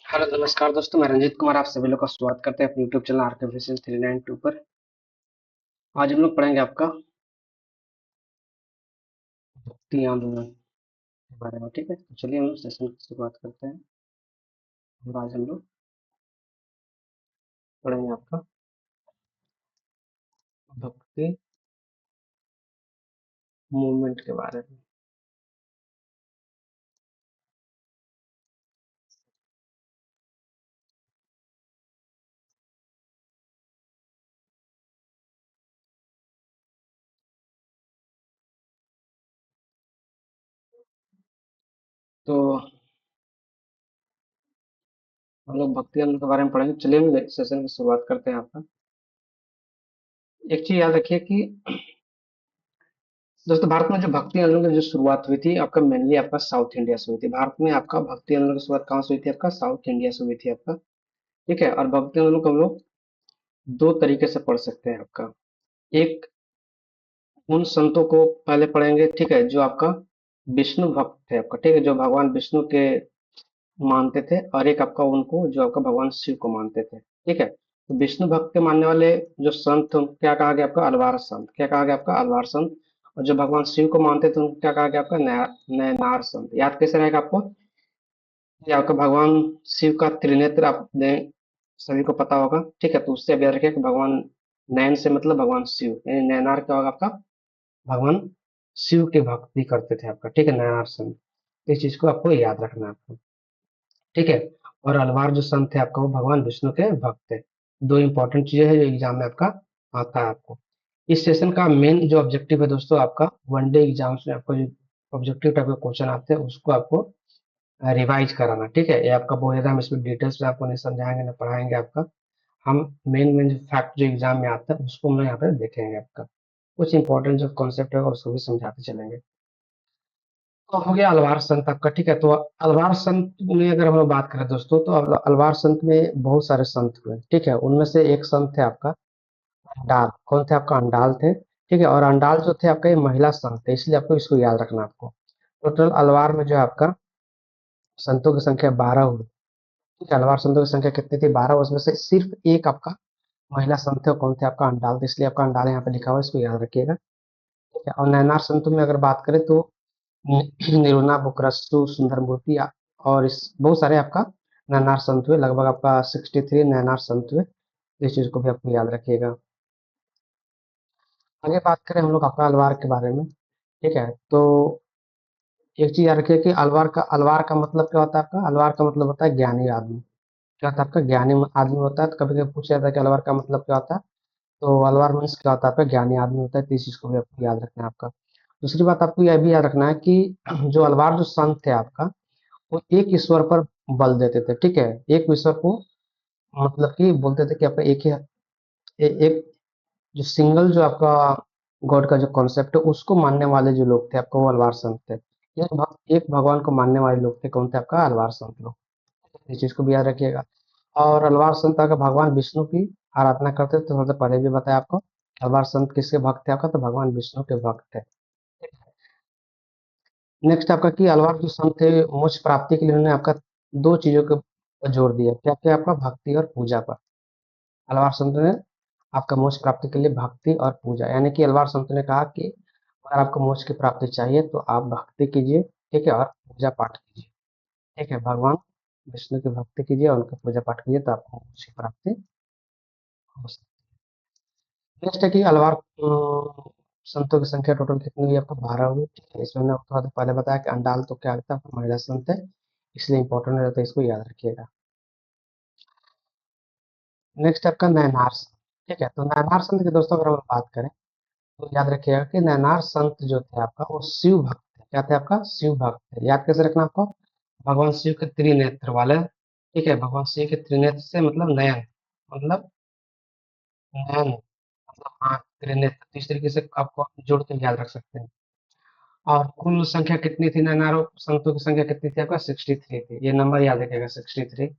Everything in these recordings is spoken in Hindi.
हेलो नमस्कार दोस्तों, मैं रंजीत कुमार आप सभी लोग का स्वागत करते हैं अपने यूट्यूब चैनल आर्टिफिशियल 392 पर। आज हम लोग पढ़ेंगे आपका भक्ति आंदोलन के बारे में। ठीक है, तो चलिए हम लोग सेशन की शुरुआत करते हैं। और आज हम लोग पढ़ेंगे आपका भक्ति मूवमेंट के बारे में। तो हम लोग भक्ति आंदोलन के बारे में पढ़ेंगे। चलिए हम सेशन की शुरुआत करते हैं आपका। एक चीज याद रखिए कि दोस्तों, भारत में जो भक्ति आंदोलन की जो शुरुआत हुई थी आपका मेनली आपका साउथ इंडिया से हुई थी। भारत में आपका भक्ति आंदोलन की शुरुआत कहाँ से हुई थी? आपका साउथ इंडिया से हुई थी आपका। ठीक है, और भक्ति आंदोलन को हम लोग दो तरीके से पढ़ सकते हैं आपका। एक, उन संतों को पहले पढ़ेंगे, ठीक है, जो आपका विष्णु भक्त थे आपका। ठीक है, जो भगवान विष्णु के मानते थे। और एक आपका उनको जो आपका भगवान शिव को मानते थे। ठीक है, तो विष्णु भक्त के मानने वाले जो संत थे उनको क्या कहा गया? आपका अलवार संत। क्या कहा गया? आपका अलवार संत। और जो भगवान शिव को मानते थे उनको क्या कहा गया? आपका नयनार संत। याद कैसे रहेगा आपको? ये आपका भगवान शिव का त्रिनेत्र आपने सभी को पता होगा। ठीक है, तो उससे अब याद रखिए कि भगवान नयन से मतलब भगवान शिव, यानी नयनार क्या होगा? आपका भगवान शिव की भक्ति करते थे आपका। ठीक है, नयनार संत। इस चीज को आपको याद रखना है आपको। ठीक है, और अलवार जो संत थे आपका वो भगवान विष्णु के भक्त थे। दो इंपॉर्टेंट चीजें हैं जो एग्जाम में आपका आता है आपको। इस सेशन का मेन जो ऑब्जेक्टिव है दोस्तों, आपका वनडे एग्जाम्स में आपको जो ऑब्जेक्टिव टाइप के क्वेश्चन आते हैं उसको आपको रिवाइज कराना। ठीक है, ये आपका बहुत ज्यादा हम इसमें डिटेल्स में आपको नहीं समझाएंगे ना पढ़ाएंगे आपका। हम मेन मेन जो फैक्ट जो एग्जाम में आता है उसको हम लोग यहाँ पे देखेंगे आपका। कुछ इंपॉर्टेंट जो कॉन्सेप्ट है उसको भी समझाते चलेंगे। तो हो गया अलवार संत आपका। ठीक है, तो अलवार संत में अगर हम लोग बात करें दोस्तों, तो अलवार संत में बहुत सारे संत हुए। ठीक है, उनमें से एक संत थे आपका अंडाल। कौन थे? आपका अंडाल थे। ठीक है, और अंडाल जो थे आपका ये महिला संत थे, इसलिए आपको इसको याद रखना है आपको। टोटल अलवार में जो है आपका संतों की संख्या 12 हुई। ठीक है, अलवार संतों की संख्या कितनी थी? 12। उसमें से सिर्फ एक आपका महिला संत थे, कौन थे? आपका अंडाल थे, इसलिए आपका अंडाल यहाँ पे लिखा हुआ है, इसको याद रखिएगा। ठीक है, और नैनार संतों में अगर बात करें तो निरुना बुकरस्सु सुंदर मूर्ति और इस बहुत सारे आपका नैनार संत हुए। लगभग आपका 63 नैनार संत हुए। इस चीज को भी आपको याद रखिएगा। आगे बात करें हम लोग आपका अलवार के बारे में। ठीक है, तो एक चीज याद रखिए कि अलवार का मतलब क्या होता है? आपका अलवार का मतलब होता है ज्ञानी आदमी। क्या होता है? आपका ज्ञानी आदमी होता है। तो कभी कभी पूछा जाता है कि अलवार का मतलब क्या होता है, तो अलवार मीन्स क्या होता है? आपका ज्ञानी आदमी होता है। तो इस चीज को भी आपको याद रखना है आपका। दूसरी बात आपको यह भी याद रखना है कि जो अलवार जो संत थे आपका वो एक ईश्वर पर बल देते थे। ठीक है, एक ईश्वर को मतलब कि बोलते थे कि आपका एक ही एक जो सिंगल जो आपका गॉड का जो कॉन्सेप्ट है उसको मानने वाले जो लोग थे आपका वो अलवार संत थे। एक भगवान को मानने वाले लोग थे, कौन थे? आपका अलवार संत लोग। इस चीज को भी याद रखिएगा। और अलवार संत अगर भगवान विष्णु की आराधना करते थे, तो सबसे पहले भी बताया आपको अलवार संत किसके भक्त थे? आपका तो भगवान विष्णु के भक्त थे। नेक्स्ट आपका कि अलवार जो संत थे मोक्ष प्राप्ति के लिए उन्होंने आपका दो चीजों के पर जोर दिया। क्या क्या? आपका भक्ति और पूजा पर। अलवार संत ने आपका मोक्ष प्राप्ति के लिए भक्ति और पूजा, यानी कि अलवार संत ने कहा कि अगर आपको मोक्ष की प्राप्ति चाहिए तो आप भक्ति कीजिए। ठीक है, और पूजा पाठ कीजिए। ठीक है, भगवान विष्णु की भक्ति कीजिए और उनका पूजा पाठ कीजिए तो आपको मोक्ष की प्राप्ति हो सकती है। नेक्स्ट है कि अलवार संतों की संख्या टोटल कितनी हुई? आपको 12 हुई। ठीक है, इसमें मैंने थोड़ा पहले बताया कि अंडाल तो क्या था? आपका महिला संत है, इसलिए इंपॉर्टेंट रहता है, इसको याद रखिएगा। नेक्स्ट आपका नैनार संत। ठीक है, तो नैनार संत की दोस्तों अगर हम बात करें तो याद रखिएगा कि नैनार संत जो थे आपका वो शिव भक्त थे। क्या थे? आपका शिव भक्त थे। याद कैसे रखना आपको? भगवान शिव के त्रिनेत्र वाले। ठीक है, भगवान शिव के त्रिनेत्र से मतलब नयन, मतलब नयन मतलब आँख, त्रिनेत्र। तो इस तरीके से आपको जोड़ के याद रख सकते हैं। और कुल संख्या कितनी थी? नैनारो संतों की संख्या कितनी थी? आपका 63 थी। ये नंबर याद रखिएगा, 63।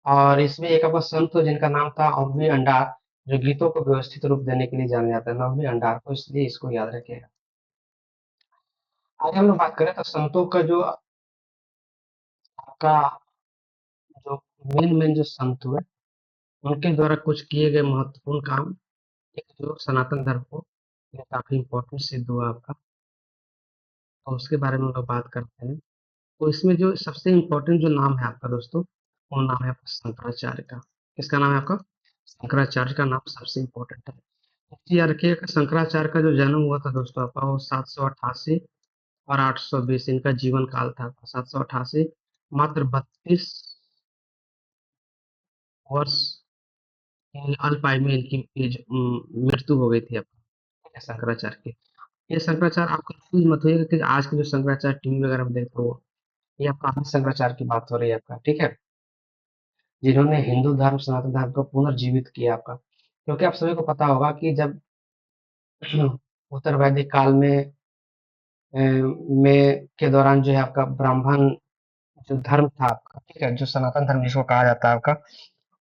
और इसमें एक आपका संत जिनका नाम था अम्बी अंडार, जो गीतों को व्यवस्थित रूप देने के लिए जाना जाता है, नौमी अंडार को, इसलिए इसको याद रखिएगा। आगे हम लोग बात करें तो संतों का जो आपका जो मेन मेन जो संत हुए उनके द्वारा कुछ किए गए महत्वपूर्ण काम, एक जो सनातन धर्म को ये काफी इम्पोर्टेंट सिद्ध हुआ आपका, और उसके बारे में हम लोग बात करते हैं। तो इसमें जो सबसे इम्पोर्टेंट जो नाम है आपका दोस्तों, वो नाम है आपका शंकराचार्य का। किसका नाम है आपका? शंकराचार्य का नाम सबसे इम्पोर्टेंट है। तो याद रखिए शंकराचार्य का जो जन्म हुआ था दोस्तों आपका, वो 788 और 820 इनका जीवन काल था। 788 मात्र 32 वर्ष की अल्प आयु में इनकी मृत्यु हो गई थी आपका, ठीक है, शंकराचार्य की। ये शंकराचार्य आप कंफ्यूज मत होइएगा कि आज के जो शंकराचार्य टीवी वगैरह में देखते हो, ये आपका आदि शंकराचार्य की बात हो रही है आपका, ठीक है, जिन्होंने हिंदू धर्म सनातन धर्म को पुनर्जीवित किया आपका। क्योंकि आप सभी को पता होगा कि जब उत्तर वैदिक काल में के दौरान जो है आपका ब्राह्मण जो धर्म था आपका, ठीक है, जो सनातन धर्म जिसको कहा जाता है आपका,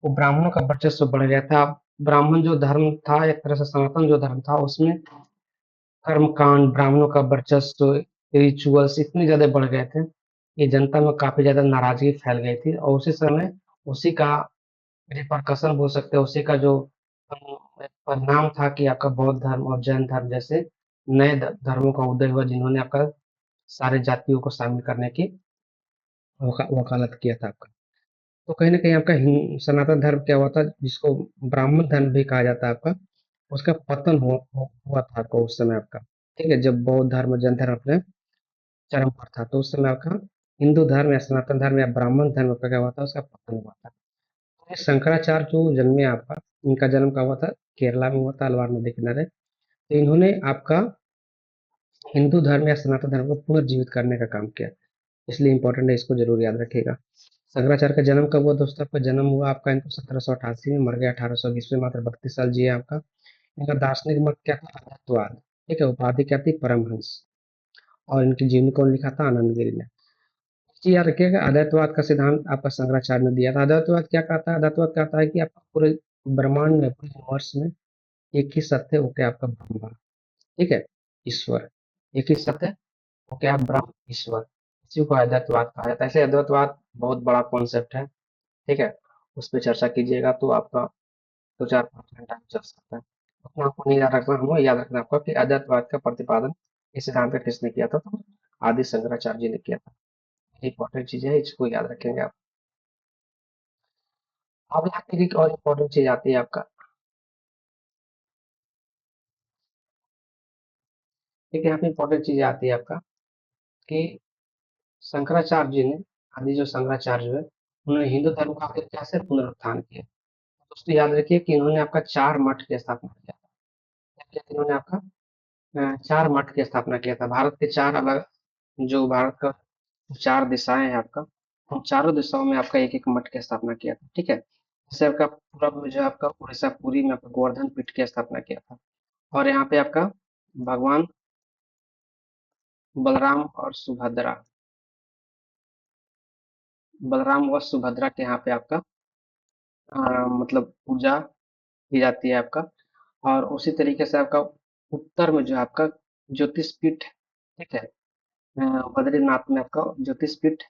वो ब्राह्मणों का वर्चस्व बढ़ गया था। ब्राह्मण जो धर्म था, एक तरह से सनातन जो धर्म था, उसमें कर्मकांड, ब्राह्मणों का वर्चस्व, रिचुअल्स इतने ज़्यादा बढ़ गए थे कि जनता में काफ़ी ज़्यादा नाराज़गी फैल गई थी, और उसी समय उसी का रिपरकशन बोल सकते हैं, उसी का जो परिणाम था कि आपका बौद्ध धर्म और जैन धर्म जैसे नए धर्मों का उदय हुआ, जिन्होंने आपका सारे जातियों को शामिल करने की वकालत किया था आपका। तो कहीं ना कहीं आपका सनातन धर्म क्या हुआ था, जिसको ब्राह्मण धर्म भी कहा जाता है आपका, उसका पतन हुआ था आपको उस समय आपका, ठीक है, जब बौद्ध धर्म और जैन धर्म अपने चरम पर था, तो उस समय आपका हिंदू धर्म या सनातन धर्म या ब्राह्मण धर्म का क्या हुआ था, उसका पतन हुआ था। तो ये शंकराचार्य जो जन्मे आपका, इनका जन्म कहाँ हुआ था? केरला में हुआ था, अलवार नदी किनारे। तो इन्होंने आपका हिंदू धर्म या सनातन धर्म को पुनर्जीवित करने का काम किया, इसलिए इंपॉर्टेंट है, इसको जरूर याद रखिएगा। शंकराचार्य का जन्म कब हुआ दोस्तों? आपका जन्म हुआ आपका इनको 1788 में, मर गया 1820 में, मात्र 32 साल जिए आपका। इनका दार्शनिक मत क्या था? अद्वैतवाद, ठीक है, उपाधि क्या थी? परमहंस। और इनकी जीवनी कौन लिखा था? आनंद गिरि ने। जी याद रखिएगा, अद्वैतवाद का सिद्धांत आपका शंकराचार्य ने दिया था। अद्वैतवाद क्या कहता है? अद्वैतवाद कहता है कि आपका पूरे ब्रह्मांड में, पूरे यूनिवर्स में एक ही सत्य है, वो क्या? आपका ब्रह्मा, ठीक है, ईश्वर। एक ही सत्य है, वो क्या? ब्रह्म, ईश्वर। इसी को अद्वैतवाद कहा जाता है। ऐसे अद्वैतवाद बहुत बड़ा कॉन्सेप्ट है, ठीक है, उस पर चर्चा कीजिएगा तो आपका 2-4-5 घंटा भी चल सकता है। उतना आपको नहीं याद रखना, हमें याद रखना आपका कि अद्वैतवाद का प्रतिपादन इस सिद्धांत का किसने किया था? तो आदि शंकराचार्य जी ने किया था। इंपॉर्टेंट चीज है, इसको याद रखेंगे आप। अब यहाँ पे एक और इम्पोर्टेंट चीज आती है आपका, ठीक है, यहाँ पे इम्पोर्टेंट चीज आती है आपका कि शंकराचार्य जी ने, आदि जो शंकराचार्य है, उन्होंने हिंदू धर्म का आखिर कैसे पुनरुत्थान किया? दोस्तों याद रखिए कि इन्होंने आपका 4 मठ की स्थापना किया था। क्या किया था इन्होंने आपका? 4 मठ की स्थापना किया था। भारत के 4 अलग, जो भारत का 4 दिशाएं हैं आपका, उन चारों दिशाओं में आपका एक एक मठ की स्थापना किया था, ठीक है। जैसे आपका पूरब में जो है आपका उड़ीसा पुरी में आपका गोवर्धन पीठ की स्थापना किया था, और यहाँ पे आपका भगवान बलराम और सुभद्रा, बलराम व सुभद्रा के यहाँ पे आपका मतलब पूजा की जाती है आपका। और उसी तरीके से आपका उत्तर में जो है आपका ज्योतिष पीठ, ठीक है, बद्रीनाथ में आपका ज्योतिष पीठ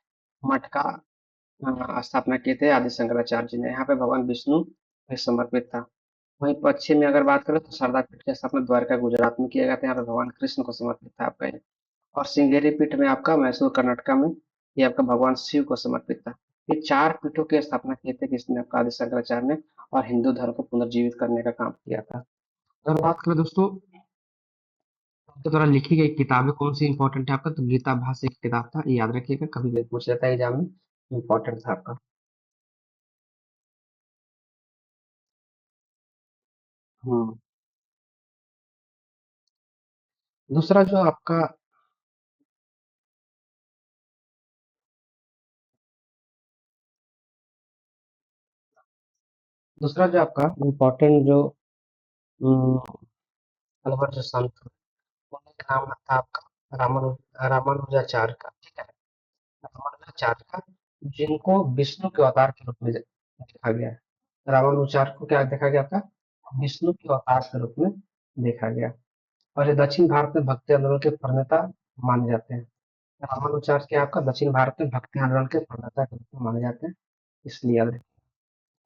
मठ का स्थापना किए थे आदि शंकराचार्य जी ने। यहाँ पे भगवान विष्णु में समर्पित था। वहीं पश्चिम में अगर बात करें तो शारदा पीठ की स्थापना द्वारका गुजरात में किया गया था। यहाँ पे भगवान कृष्ण को समर्पित था आपका ये। और श्रृंगेरी पीठ में आपका मैसूर कर्नाटका में, ये आपका भगवान शिव को समर्पित था। ये 4 पीठों की स्थापना किए थे किसने? आपका आदि शंकराचार्य ने, और हिंदू धर्म को पुनर्जीवित करने का काम किया था। अगर बात करें दोस्तों आपके द्वारा लिखी गई किताबें कौन सी इंपॉर्टेंट है आपका, तो गीता भाष्य एक किताब था, ये याद रखिएगा, कभी भी पूछ लेता है एग्जाम में, इंपॉर्टेंट था आपका। हम्म। दूसरा जो आपका दूसरा जो आपका इम्पोर्टेंट जो अलवर जो संत थे, उनका नाम था आपका रामानुजाचार्य का, ठीक है, रामानुजाचार्य का, जिनको विष्णु के अवतार के रूप में देखा गया है। रामानुजाचार्य को क्या देखा गया था? विष्णु के अवतार के रूप में देखा गया। और ये दक्षिण भारत में भक्ति आंदोलन के प्रणेता माने जाते हैं। रामानुजाचार्य के आपका दक्षिण भारत में भक्ति आंदोलन के प्रणेता के रूप में माने जाते हैं, इसलिए याद रखिए।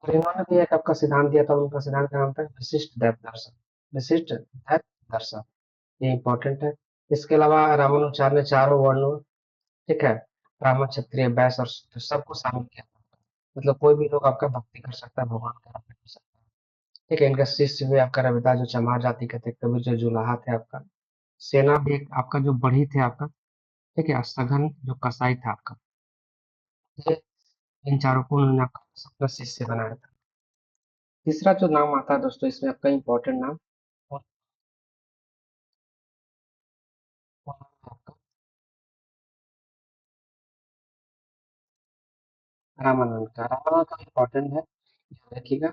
और इन्होंने भी एक आपका सिद्धांत दिया था, उनका सिद्धांत का नाम था विशिष्ट दैव दर्शन। विशिष्ट दैव दर्शन, ये इंपॉर्टेंट है। इसके अलावा रामानुचार्य ने चारों वर्णों, ठीक है, ब्राह्मण क्षत्रिय वैश्य और शूद्र सबको शामिल किया था। मतलब कोई भी लोग आपका भक्ति कर सकता है, भगवान का आराधना कर सकता है। ठीक है, इनका शिष्य भी आपका रविदास जो चमार जाति के थे, कबीर जो जुलाहा थे आपका, सेना भी एक आपका जो बढ़ी थे आपका, ठीक है, और सघन जो कसाई था आपका, ये इन चारों को उन्होंने आपका अपना शिष्य बनाया था। तीसरा जो नाम आता है दोस्तों इसमें आपका इम्पोर्टेंट नाम, वो नाम है आपका रामानंद का। रामानंद का इम्पोर्टेंट है, याद रखिएगा।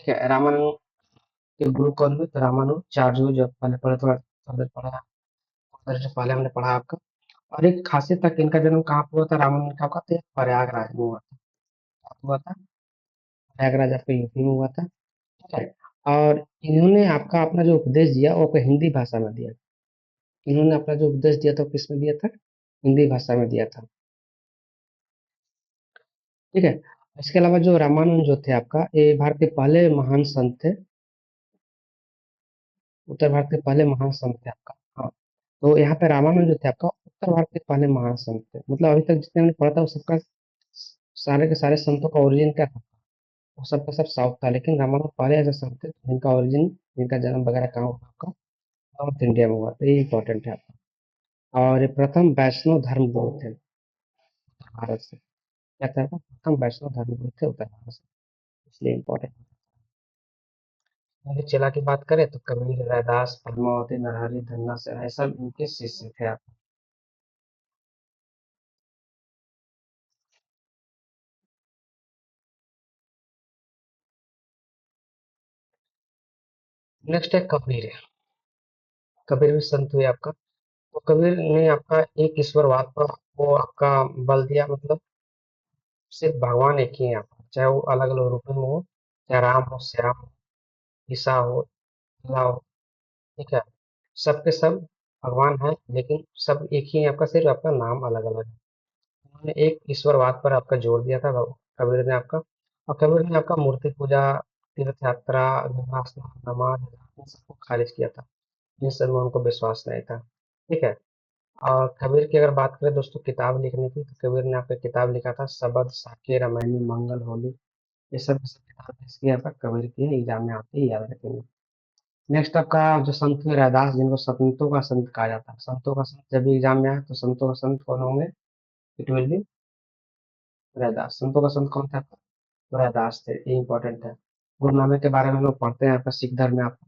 ठीक है, रामानंद के गुरु कौन हुए? तो रामानुजाचार्य, जो पहले पढ़े थोड़ा थोड़ा देर पढ़ा, थोड़ा देर से पहले हमने पढ़ा आपका। और एक खासियत था कि इनका जन्म कहाँ पे हुआ था रामानंद का? तो प्रयागराज में हुआ था। कहाँ हुआ था? प्रयागराज आपका यूपी में हुआ था। ठीक है, और इन्होंने आपका अपना जो उपदेश दिया वो आपको हिंदी भाषा में दिया। इन्होंने अपना जो उपदेश दिया था वो किस में दिया था? हिंदी भाषा में दिया था। ठीक है, इसके अलावा जो रामानंद जो थे आपका, ये भारत के पहले महान संत थे, उत्तर भारत के पहले महान संत थे आपका। हाँ, तो यहाँ पे रामानंद जो थे आपका उत्तर भारत के पहले महान संत थे। मतलब अभी तक जितने हमने पढ़ा था वो सबका, सारे के सारे संतों का ओरिजिन क्या था? वो सबका सब साउथ था, लेकिन रामानंद पहले ऐसे संत थे जिनका ओरिजिन, जिनका जन्म वगैरह कहाँ हुआ आपका? नॉर्थ इंडिया में हुआ। तो ये इंपॉर्टेंट है आपका। और ये प्रथम वैष्णव धर्म गुरु थे उत्तर भारत से। क्या था आपका? प्रथम वैष्णव धर्म गुरु थे उत्तर भारत से, इसलिए इंपॉर्टेंट। यदि चेला की बात करें तो कबीर, रैदास, पद्मावती, नरहरि, धन्ना सेना, ये सब इनके शिष्य थे आप। नेक्स्ट है कबीर। कबीर भी संत हुए आपका। तो कबीर ने आपका एक ईश्वरवाद पर वो आपका बल दिया। मतलब सिर्फ भगवान एक ही है आपका, चाहे वो अलग अलग रूप में हो, चाहे राम हो, श्याम हो, ईसा हो, अल्लाह हो। ठीक है, सबके सब भगवान है, लेकिन सब एक ही है आपका, सिर्फ आपका नाम अलग अलग है। उन्होंने एक ईश्वरवाद पर आपका जोर दिया था कबीर ने आपका। और कबीर ने आपका मूर्ति पूजा, तीर्थ यात्रा, गंगा स्नान, नमाज, इन सबको खारिज किया था। इन सब में उनको विश्वास नहीं था। ठीक है, और कबीर की अगर बात करें दोस्तों किताब लिखने की, तो कबीर ने आपका किताब लिखा था शबद, साके, रामायणी, मंगल, होली। ये सब किताब किसकी है? आपका कबीर की है। एग्जाम में आती है, याद रखेंगे। नेक्स्ट आपका जो संत है रैदास, जिनको संतों का संत कहा जाता है। संतों का संत जब भी एग्जाम में आए तो संतों का संत कौन होंगे? It will be Raidas. संतों का संत कौन था? तो रैदास थे, ये इंपॉर्टेंट है। गुरु नानक के बारे में हम लोग पढ़ते हैं आपका सिख धर्म में आपका।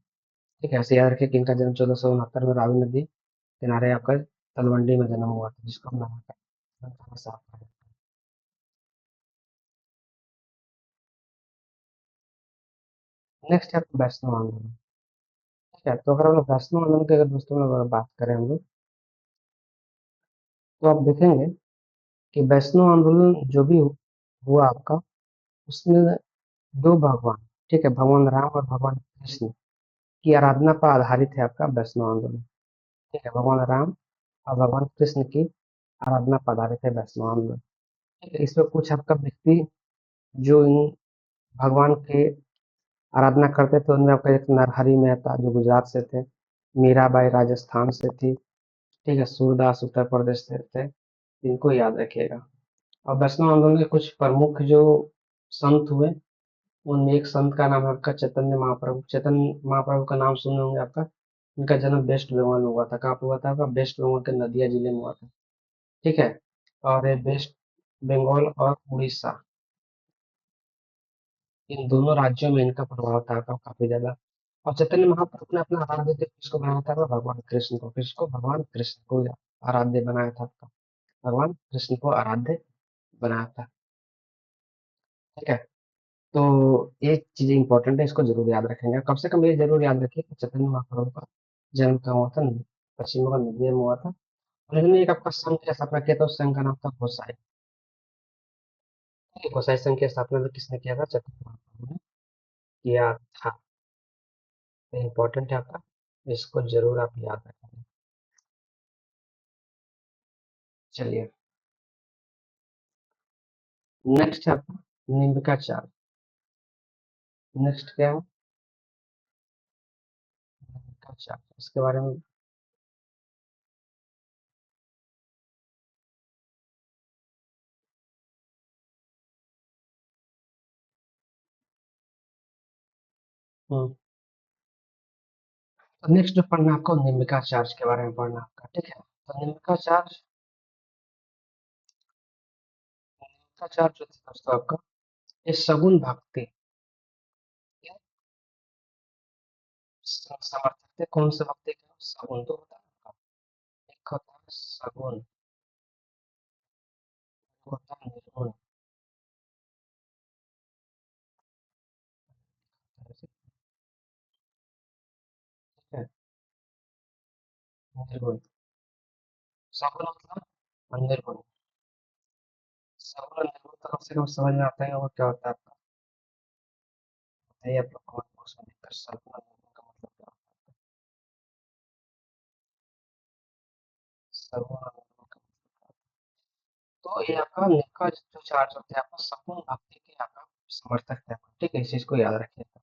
ठीक है, ऐसे याद रखिए कि इनका जन्म 1469 में रावी नदी किनारे आपका तलवंडी में जन्म हुआ था, जिसको हम नानक का साथ हैं। नेक्स्ट है आपका वैष्णव आंदोलन। ठीक है, तो अगर हम लोग वैष्णव आंदोलन की अगर दोस्तों में अगर बात करें हम लोग, तो आप देखेंगे कि वैष्णव आंदोलन जो भी हुआ आपका, उसमें दो भगवान, ठीक है, भगवान राम और भगवान कृष्ण की आराधना पर आधारित है आपका वैष्णव आंदोलन। ठीक है, भगवान राम और भगवान कृष्ण की आराधना पर आधारित है वैष्णव आंदोलन। ठीक है, इसमें कुछ आपका व्यक्ति जो इन भगवान के आराधना करते थे, उनमें आपका एक नरहरि मेहता जो गुजरात से थे, मीराबाई राजस्थान से थी, ठीक है, सूरदास उत्तर प्रदेश से थे। इनको याद रखिएगा। और वैष्णव आंदोलन के कुछ प्रमुख जो संत हुए, उनमें एक संत का नाम है आपका चैतन्य महाप्रभु। चैतन्य महाप्रभु का नाम सुने होंगे आपका। इनका जन्म वेस्ट बंगाल में हुआ था। कहाँ पे हुआ था आपका? वेस्ट बंगाल के नदिया जिले में हुआ था। ठीक है, और ये वेस्ट बंगाल और उड़ीसा, इन दोनों राज्यों में इनका प्रभाव था काफी ज्यादा। और चैतन्य महाप्रभु ने अपना आराध्य देव किसको बनाया था? भगवान कृष्ण को। किसको? भगवान कृष्ण को आराध्य बनाया था आपका। भगवान कृष्ण को आराध्य बनाया था। ठीक है, तो एक चीज इंपॉर्टेंट है, इसको जरूर याद रखेंगे। कम से कम ये जरूर याद रखिए कि चैतन्य महाप्रभु का जन्म कहाँ हुआ था? पश्चिम बंगाल नदिया में हुआ था। और इन्होंने एक आपका संघ की स्थापना किया था, उस संघ का नाम था गोसाई। ठीक है, गोसाई संघ की स्थापना भी किसने किया था? चैतन्य महाप्रभु ने किया था। इंपॉर्टेंट है आपका, इसको जरूर आप याद रखेंगे। चलिए, नेक्स्ट है आपका निम्बिकाचार्य। नेक्स्ट क्या है? अच्छा, इसके बारे में। हम्म। तो नेक्स्ट जो पढ़ना है आपको निम्बिकाचार्य के बारे में पढ़ना है आपका, ठीक है। तो निम्बिकाचार्य जो थे दोस्तों आपका, ये सगुन भक्ति के समर्थक थे। कौन से भक्ति के? सगुन तो होता है आपका, एक होता है सगुन, एक होता है निर्गुण, ठीक है। निर्गुण, सगुन मतलब निर्गुण। सगुन और निर्गुण तो कम से कम समझ में आता है वो क्या होता है आपका। बताइए आप लोग कमेंट बॉक्स में लिखकर, सगुन और निर्गुण का मतलब क्या होता है? सगुन और निर्गुण का मतलब क्या होता है? तो ये आपका निका जो चार्ज होते हैं आपका सगुन भक्ति के आपका समर्थक है, ठीक है, इस चीज को याद रखिएगा।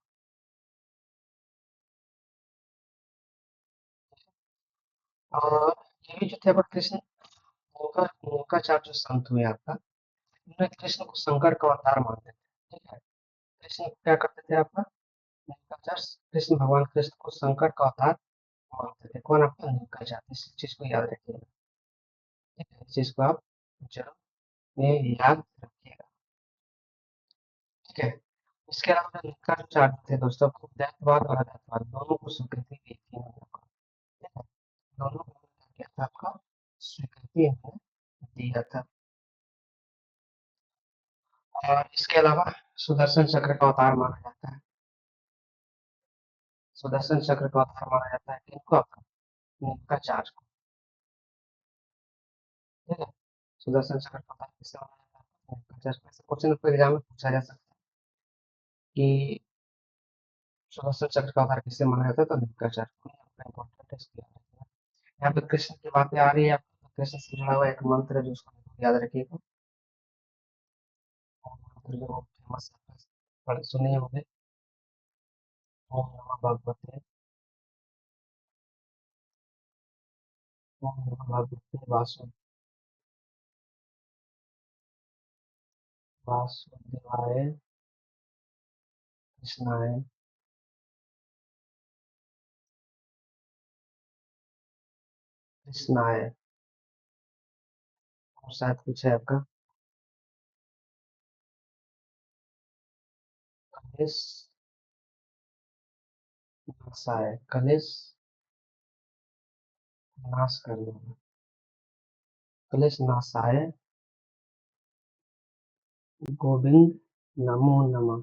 और ये भी जो थे आपका कृष्ण, उनका उनका चार्ज जो संत हुए आपका, उन्होंने कृष्ण को शंकर का अवतार मानते थे, ठीक है। कृष्ण क्या करते थे आपका, नीलकंठ, कृष्ण भगवान कृष्ण को शंकर का अवतार मानते थे। कौन? आपका नीलकंठ। इस चीज को याद रखिएगा, ठीक है, इस चीज को आप जरूर ये याद रखिएगा, ठीक है। इसके अलावा जो नीलकंठ जो चार्ट थे दोस्तों को दैतवाद और अदैतवाद दोनों को स्वीकृति दी थी उन्होंने आपको, ठीक है। दोनों को क्या किया था आपका, स्वीकृति इन्होंने दिया था। और इसके अलावा सुदर्शन चक्र का अवतार माना जाता है, सुदर्शन चक्र का अवतार माना जाता है किनको? आपका नीलकंठ को, ठीक है। सुदर्शन चक्र का अवतार किससे माना जाता है? नीलकंठ। से क्वेश्चन को एग्जाम में पूछा जा सकता है कि सुदर्शन चक्र का अवतार किससे माना जाता है, तो नीलकंठ को। आपका इंपॉर्टेंट है, इसको याद रखिएगा। यहाँ पे कृष्ण की बातें आ रही है आपको, तो कृष्ण से जुड़ा हुआ एक मंत्र है जो उसको याद रखिएगा। वो मंत्र जो फेमस है, पढ़े सुने होंगे। ओम नमः भगवते, ओम नमः भगवते वासुदेवाय कृष्णाय कृष्णाय। और शायद कुछ है आपका, कलेश नाशाय, कलेश नाश करने वाला, कलेश नाशाय गोविंद नमो नमः,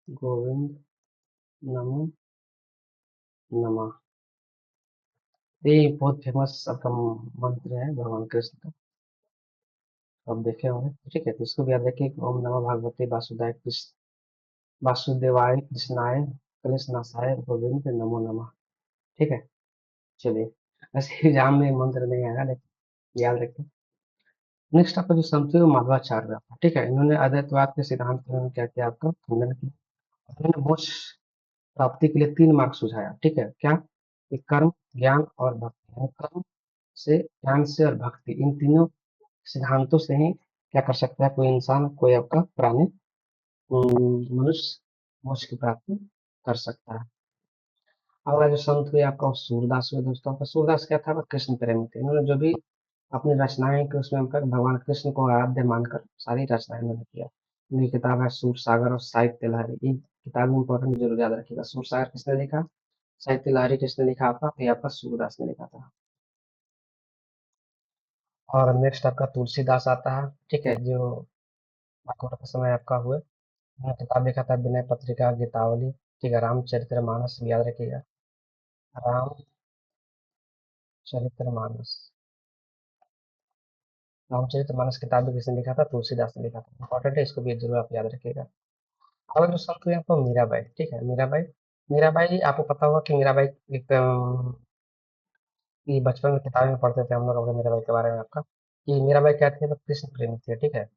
गोविंद नमो नमः। ये बहुत फेमस आपका मंत्र है भगवान कृष्ण का, आप देखे होंगे, ठीक है। तो इसको भी याद रखिए कि ओम नमः भगवते वासुदेवाय कृष्ण, वासुदेवाय कृष्णाय कलेश नाशाय गोविंद नमो नमः, ठीक है। चलिए, ऐसे एग्जाम में मंत्र नहीं आएगा लेकिन याद रखें। नेक्स्ट आपका जो संत है वो माधवाचार्य था, ठीक है। इन्होंने अद्वैतवाद के सिद्धांत का इन्होंने क्या किया, आपका खंडन किया। उन्होंने मोक्ष प्राप्ति के लिए तीन मार्ग सुझाया, ठीक है। क्या? एक कर्म, ज्ञान और भक्ति, यानी कर्म से, ज्ञान से और भक्ति, इन तीनों सिद्धांतों से ही क्या कर सकता है कोई इंसान, कोई आपका प्राणी, मनुष्य मोक्ष की प्राप्ति कर सकता है। अगला जो संत हुए आपका वो सूरदास हुए दोस्तों। आपका सूरदास क्या था? वो कृष्ण प्रेमी थे। इन्होंने जो भी अपनी रचनाएं की उसमें हमका भगवान कृष्ण को आराध्य मानकर सारी रचनाएं इन्होंने किया। इनकी किताब है सूर सागर और साहित्य लहरी। ये किताब इंपॉर्टेंट जरूर याद रखिएगा। सूर सागर किसने लिखा? साहित्य लहरी किसने लिखा आपका? तो ये आपका सूरदास ने लिखा था। और नेक्स्ट आपका तुलसीदास आता है, ठीक है, जो अकबर के समय आपका हुए। उन्होंने किताब लिखा था विनय पत्रिका गीतावली, ठीक है। रामचरित्र मानस भी याद रखिएगा, रामचरित्र मानस। रामचरितमानस किताब भी किसने लिखा था? तुलसीदास ने लिखा था। इंपॉर्टेंट है, इसको भी जरूर आप याद रखिएगा। अगला जो संत हुए आपको मीराबाई, ठीक है। मीराबाई, मीराबाई आपको पता होगा कि मीराबाई एक ये बचपन में किताब में पढ़ते थे हम लोग अपने मीराबाई के बारे में आपका, कि मीराबाई क्या थी? वो कृष्ण प्रेमी थी, ठीक है।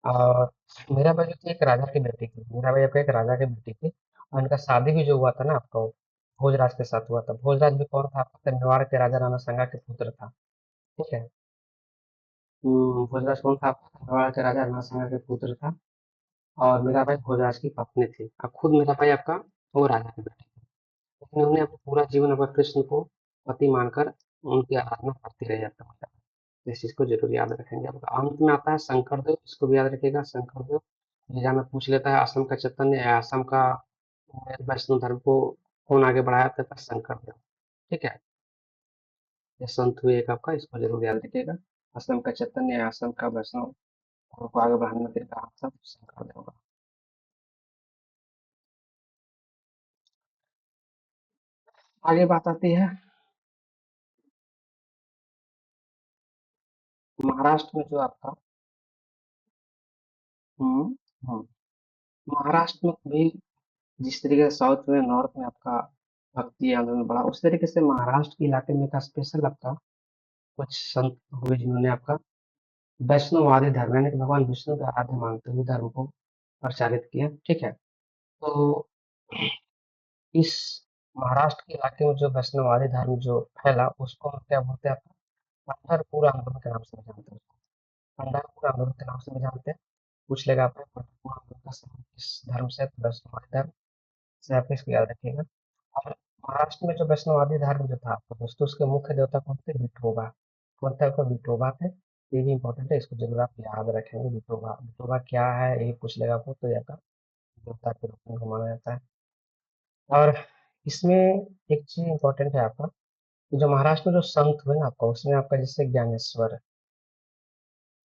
और मेरा भाई जो थी एक राजा की बेटी थी, मेरा भाई आपका एक राजा की बेटी थी, और इनका शादी भी जो हुआ था ना आपका, वो भोजराज के साथ हुआ था। भोजराज भी कौन था आपका? मेवाड़ के राजा राणा संगा के पुत्र था। ठीक है। भोजराज कौन था आपका? मेवाड़ के राजा राणा संगा के पुत्र था। और मेरा भाई भोजराज की पत्नी थी। अब खुद मेरा भाई आपका वो राजा की बेटी थी, लेकिन उन्होंने अपना पूरा जीवन आपका कृष्ण को पति मानकर उनकी आराधना करती रही आपका माता। इस चीज को जरूर याद रखेंगे। आपका अंत में आता है शंकर देव, इसको भी याद रखिएगा। शंकर देव बीजा में पूछ लेता है असम का चैतन्य या असम का वैष्णव धर्म को कौन आगे बढ़ाया था? शंकर देव। ठीक है। ये संत हुए एक आपका, इसको जरूर याद रखिएगा। असम का चैतन्य या असम का वैष्णव धर्म को आगे बढ़ाने के काम सब शंकर देव का। आगे बात आती है महाराष्ट्र में जो आपका हम्म हम्म, महाराष्ट्र में भी जिस तरीके से साउथ में नॉर्थ में आपका भक्ति आंदोलन बढ़ा, उस तरीके से महाराष्ट्र के इलाके में का स्पेशल आपका कुछ संत हुए जिन्होंने आपका वैष्णववादी धर्म यानी कि भगवान विष्णु का आराध्य मानते हुए धर्म को प्रचारित किया। ठीक है। तो इस महाराष्ट्र के इलाके में जो वैष्णववादी धर्म जो फैला, उसको हम क्या बोलते हैं आपका? पंढरपुर आंदोलन के नाम से भी जानते हैं उसको। पंढरपुर आंदोलन के नाम से भी जानते हैं। पूछ लेगा आपने पंढरपुर आंदोलन का संबंध किस धर्म से? तो वैष्णववादी धर्म से। आप इसको याद रखिएगा। और महाराष्ट्र में जो वैष्णववादी धर्म जो था आपका दोस्तों, उसके मुख्य देवता कौन थे? विठोबा। कौन थे आपका? विठोबा थे। ये भी इंपॉर्टेंट है, इसको जरूर आप याद रखेंगे। विठोबा, विठोबा क्या है ये पूछ लेगा आपको, तो ये आपका देवता के रूप में माना जाता है। और इसमें एक चीज इंपॉर्टेंट है आपका, कि जो महाराष्ट्र में जो संत हुए ना आपका, उसमें आपका जैसे ज्ञानेश्वर है।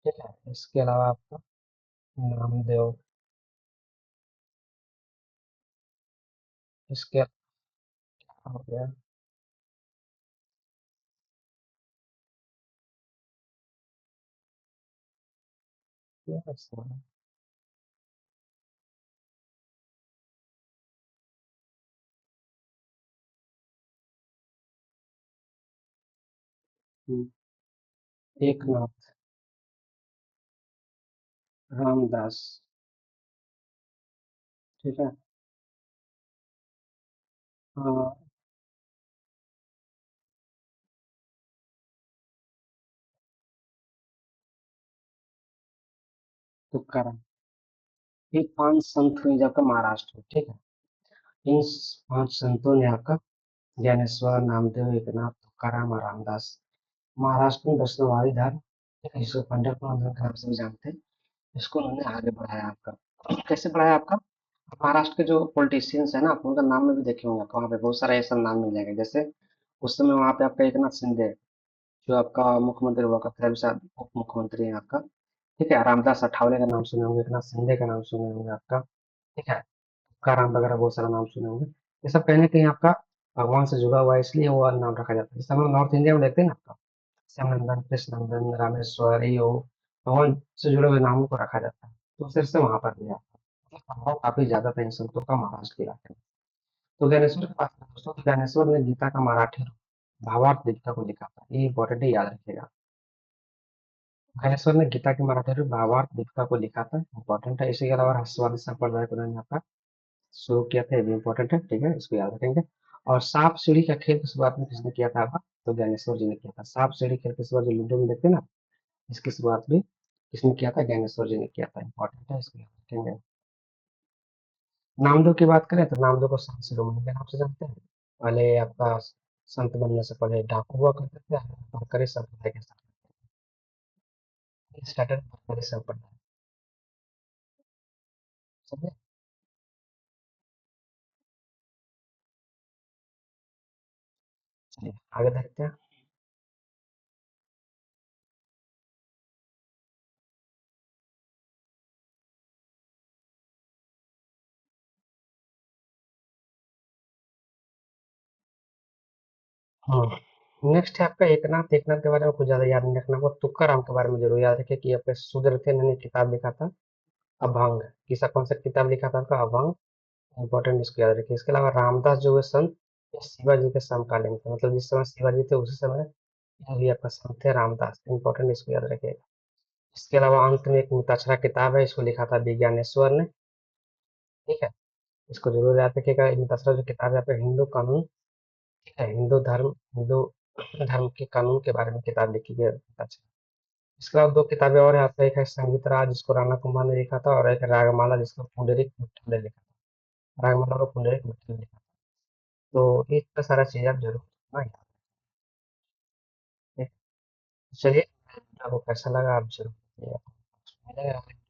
ठीक है। इसके अलावा आपका नामदेव। इसके अलावा हो गया ये ऐसा है। हम्म, एकनाथ रामदास। ठीक है। हाँ, तुकाराम। ये 5 संत हुए जब का महाराष्ट्र में। ठीक है। इन 5 संतों ने आपका ज्ञानेश्वर, नामदेव, एकनाथ, तुकाराम और रामदास महाराष्ट्र में वैष्णववादी धर्म, ठीक है, जिसको पंढरपुर आंदोलन के नाम से भी जानते हैं, इसको उन्होंने आगे बढ़ाया आपका। कैसे बढ़ाया आपका? महाराष्ट्र के जो पॉलिटिशियंस है ना, आप उनका नाम में भी देखे होंगे आपको, वहाँ पे बहुत सारा ऐसा नाम मिल जाएगा। जैसे उस समय वहाँ पे आपका एकनाथ शिंदे, जो आपका मुख्यमंत्री हुआ करता है, अभी शायद उप मुख्यमंत्री है आपका। ठीक है। रामदास अठावले का नाम सुने होंगे, एकनाथ शिंदे का नाम सुने होंगे आपका। ठीक है। तुकाराम वगैरह बहुत सारा नाम सुने होंगे। ये सब कहीं ना कहीं आपका भगवान से जुड़ा हुआ है, इसलिए वो नाम रखा जाता है। जैसे हम लोग नॉर्थ इंडिया में देखते हैं ना आपका श्यामनंदन, कृष्णनंदन, रामेश्वर, ये हो भगवान से जुड़े हुए नामों को रखा जाता है। तो फिर से वहां पर भी आता है प्रभाव काफी ज्यादा था इन संतों का महाराष्ट्र के इलाके में। तो ज्ञानेश्वर की बात करें दोस्तों, तो ज्ञानेश्वर ने गीता का मराठी रूप भावार्थ दीपिका को लिखा था। ये इंपॉर्टेंट है, याद रखिएगा। ज्ञानेश्वर ने गीता के मराठी रूप भावार्थ दीपिका को लिखा था, इंपॉर्टेंट है। इसी के अलावा रहस्यवादी संप्रदाय को उन्होंने आपका शुरू किया था, ये भी इंपॉर्टेंट है। ठीक है, इसको याद रखेंगे। और सांप सीढ़ी का खेल की शुरुआत में किसने किया था आपका? तो ज्ञानेश्वर जी ने किया था। सांप सीढ़ी खेल की शुरुआत जो लूडो में देखते हैं ना, इसकी शुरुआत भी किसने किया था? ज्ञानेश्वर जी ने किया था, इंपॉर्टेंट है, इसको याद रखेंगे। नामदेव की बात करें तो नामदेव को संत शिरोमणि के नाम से जानते हैं। पहले आपका संत बनने से पहले डाकू हुआ करते थे, भरकरी संप्रदाय के साथ स्टार्टेड भरकरी संप्रदाय। समझे? चलिए आगे देखते हैं। नेक्स्ट है आपका एकनाथ। एकनाथ के बारे में कुछ ज्यादा याद नहीं रखना, वो तुक्का के बारे में जरूर याद रखिए कि आपके सुदर्शन ने किताब लिखा था अभंग। किसा कौन सा किताब लिखा था आपका? अभंग। इंपॉर्टेंट, इसको याद रखिए। इसके अलावा रामदास जो हुए संत, ये शिवाजी के समकालीन थे, मतलब जिस समय शिवाजी थे उसी समय ये भी आपका संत थे रामदास। इंपॉर्टेंट, इसको याद रखिएगा। इसके अलावा अंत में एक मिताक्षरा किताब है, इसको लिखा था विज्ञानेश्वर ने। ठीक है, इसको जरूर याद रखिएगा। मिताक्षरा जो किताब है, यहाँ पे हिंदू कानून, ठीक है, हिंदू धर्म के कानून के बारे में किताब लिखी गई है मिताक्षरा। इसके अलावा दो किताबें और है आपका, एक है संगीत राज जिसको राणा कुमार ने लिखा था, और एक है रागमाला जिसको पुंडरीक विठल ने लिखा था। रागमाला को पुंडरीक विठल ने लिखा था। तो इतना सारा चीज़ आप जरूर ना याद रखें। चलिए, आपको कैसा लगा आप जरूर बताइएगा। मिलेंगे